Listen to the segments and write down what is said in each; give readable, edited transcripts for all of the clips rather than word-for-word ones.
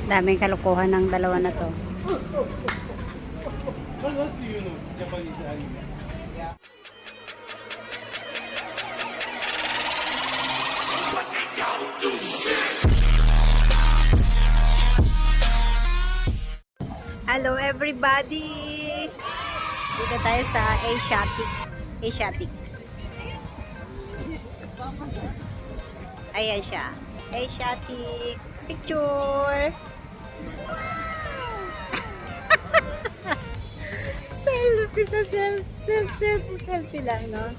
Daming kalokohan ng dalawa na to. Hello everybody! Dito tayo sa Asiatic. Asiatic. Ayan siya. Asiatic. Picture! Selfie sa selfie lang, no?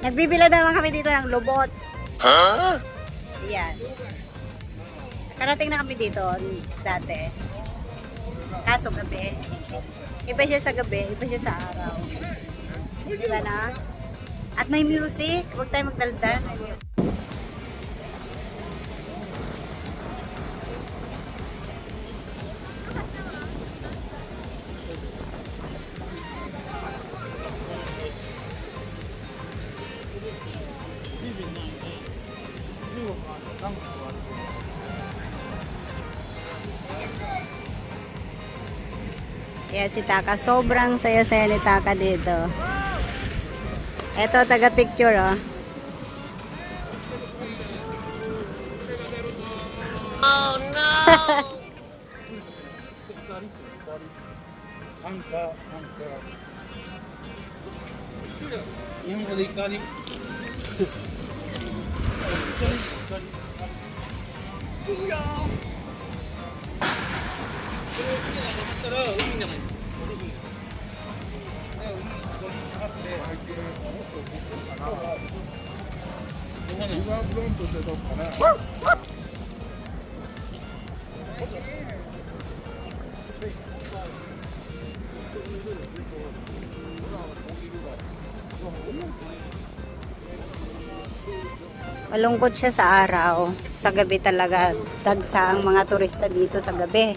Nagbibila naman kami dito ng lubot. Huh? Ayan. Nakarating na kami dito dati. Kaso gabi. Iba siya sa gabi, iba siya sa araw. Diba na? At may music. Huwag tayo magdaldal. May music. Kaya si Taka, sobrang saya-saya ni Taka dito. Eto, taga-picture, oh. Oh, no! Yung kali-kali. Malungkot siya sa araw. Sa gabi talaga, dagsa ang mga turista dito sa gabi.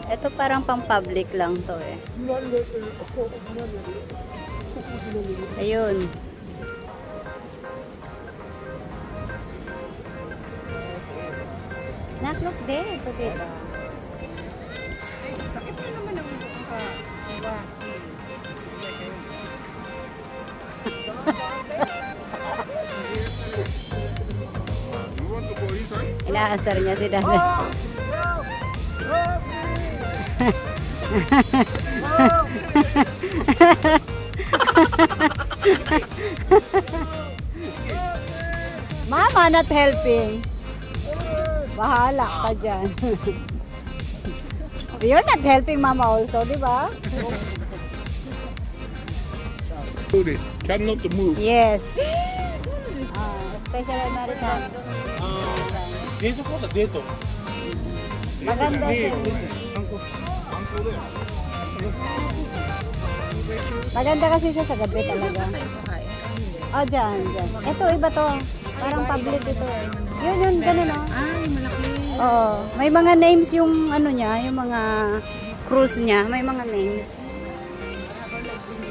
Ito parang pang-public lang to eh. Ayun. Naklok din. Ito dito. Ito naman ang iba. Inaasar niya si Dada. Mama not helping. Bahala ka dyan. You're not helping Mama also, di ba? Cannot move. Yes. Special American. Dito po sa dito. Maganda siya. Maganda kasi siya sa gabi talaga. Oh, dyan. Ito, iba to. Parang public ito. Yun, ganun o. Ay, malaki. Oo. May mga names yung ano niya, yung mga cruise niya. May mga names.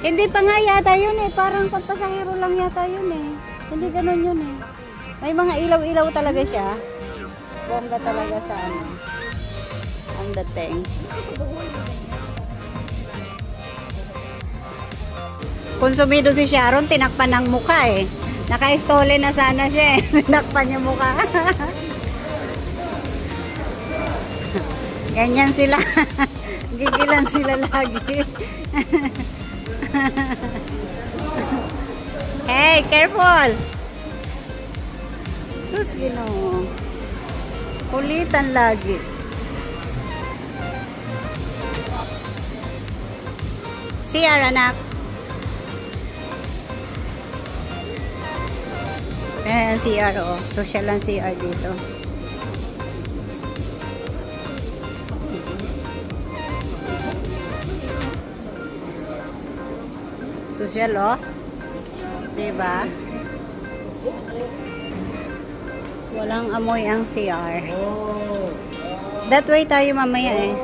Hindi pa nga yata yun eh. Parang pagpasahero lang yata yun eh. Hindi ganun yun eh. May mga ilaw-ilaw talaga siya. Bongga talaga sa ano. Ang dating. Konsumido si Sharon, tinakpan ng mukha eh. Naka-stole na sana siya eh. Tinakpan yung mukha. Ganyan sila. Gigilan sila lagi. Hey, careful! Sus, Ginoo. Kulitan lagi. CR, anak. CR, oh. Social lang CR dito. Social, oh. Diba? Walang amoy ang CR. That way tayo mamaya eh.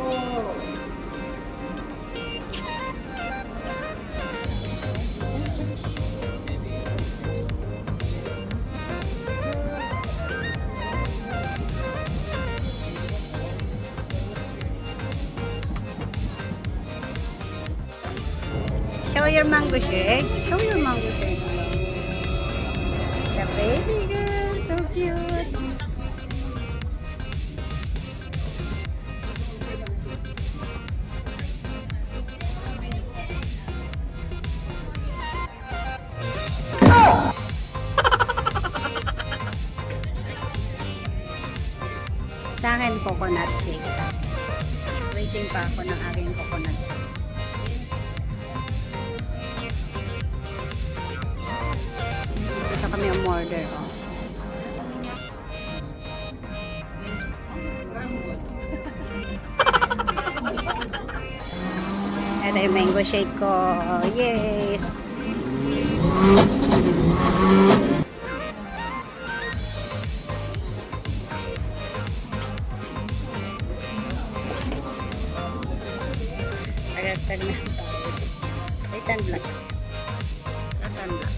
your mango shake. Show your mango shake. The baby girl, so cute. Sa akin, coconut shake. Sa akin. Waiting pa ako ng aking coconut shake. Dito kami umorder. Oh. Ito yung mango shake ko. Yes! Agad-agad na tayo. May sunblock. Sunblock.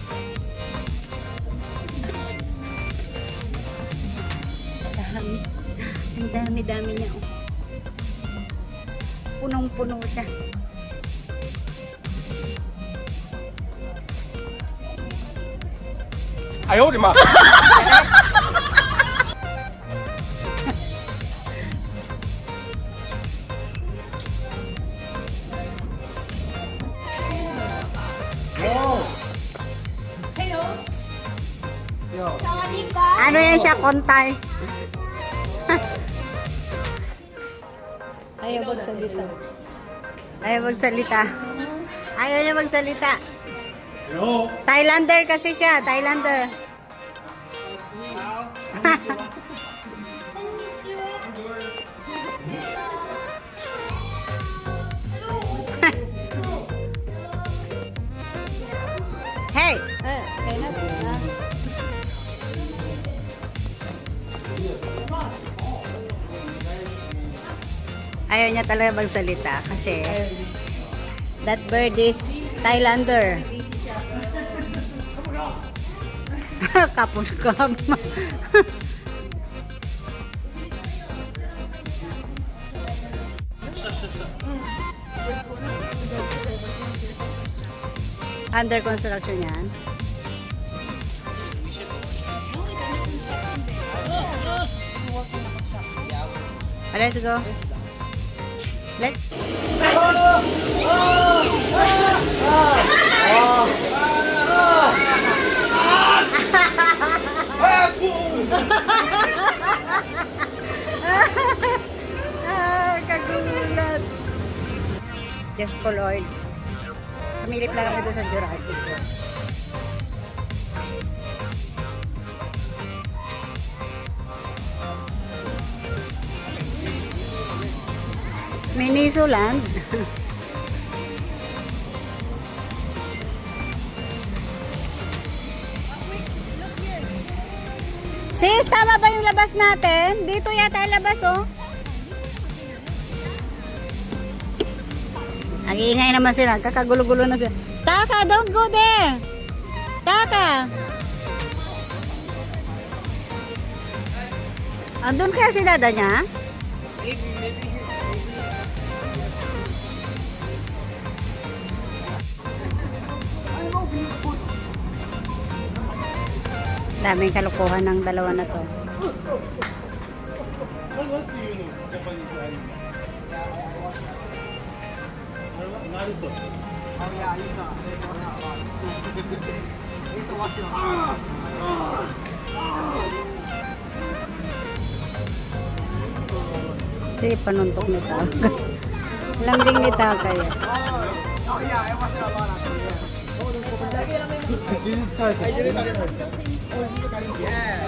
Dami. Ang dami-dami niya. Oh. Punong-puno siya. Ayaw, di ma! Ano yan siya? Kontay. Ayaw magsalita. Ayaw magsalita. Ayaw niya magsalita. Yo! Thailander kasi siya. Thailander. Hey! Ayaw niya talaga magsalita kasi that bird is Thailander. Kapulkam. Under construction yan. Let's go. Let's. Kagulat. Yes po, Lord. Sumilip lang kami doon sa Jurassic World. Minisuland. Sis, tama ba yung labas natin? Dito yata yung labas, oh. Ang ingay naman sila. Kakagulo-gulo na sila. Taka, don't go there. Taka. Andun kaya si dada niya? Daming kalukuhan ng dalawa na to. What do you know? Japanese anime. Naruto. Oh yeah, I used to watch it. Sige, panuntok ni Tao. Lambing ni Tao kaya. Oh yeah, I watched it a lot actually. Yeah. Jesus Christ. Yeah.